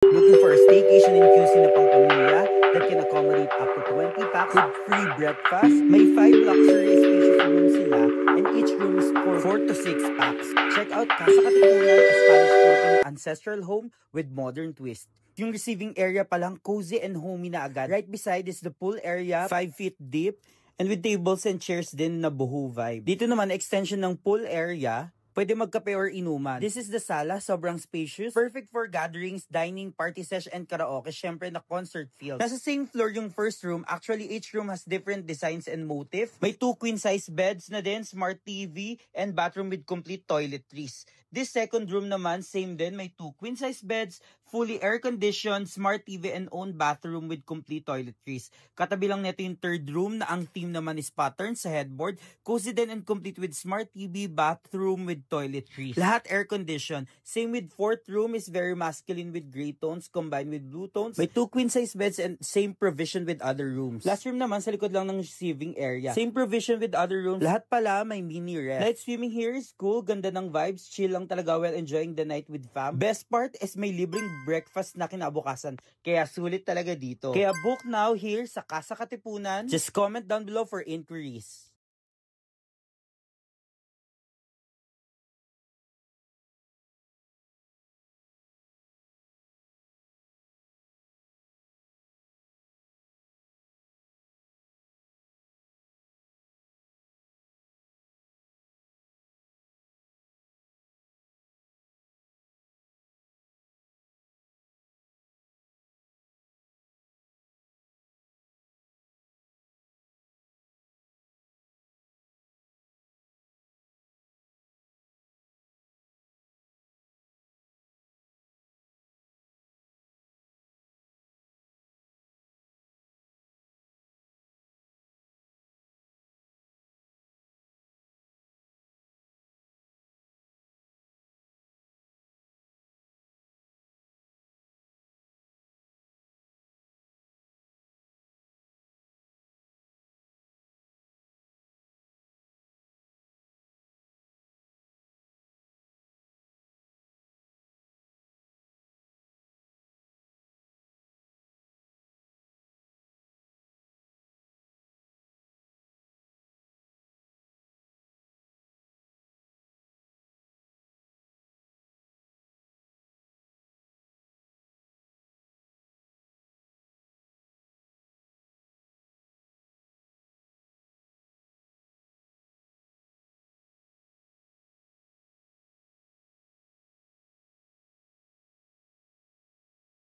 Looking for a staycation in QC na pang pamilya that can accommodate up to 20 packs with free breakfast? May 5 luxury spacious rooms sila and each room is for 4 to 6 packs. Check out Casa Katipunan, a Spanish-Filipino ancestral home with modern twist. Yung receiving area palang cozy and homey na agad. Right beside is the pool area, 5 feet deep, and with tables and chairs din na buho vibe. Dito naman, extension ng pool area. Pwede magkape or inuman. This is the sala, sobrang spacious. Perfect for gatherings, dining, party sesh, and karaoke. Syempre na concert field. Nasa same floor yung first room. Actually, each room has different designs and motif. May 2 queen-size beds na din, smart TV, and bathroom with complete toiletries. This second room naman, same din. May 2 queen-size beds, fully air-conditioned, smart TV, and own bathroom with complete toiletries. Katabi lang nito yung third room na ang theme naman is pattern sa headboard. Cozy din and complete with smart TV, bathroom with toiletries. Lahat air-conditioned. Same with fourth room is very masculine with gray tones combined with blue tones. May 2 queen-size beds and same provision with other rooms. Last room naman sa likod lang ng receiving area. Same provision with other rooms. Lahat pala may mini ref. Night swimming here is cool. Ganda ng vibes. Chill lang talaga while enjoying the night with fam. Best part is may libreng breakfast na kinabukasan. Kaya sulit talaga dito. Kaya book now here sa Casa Katipunan. Just comment down below for inquiries.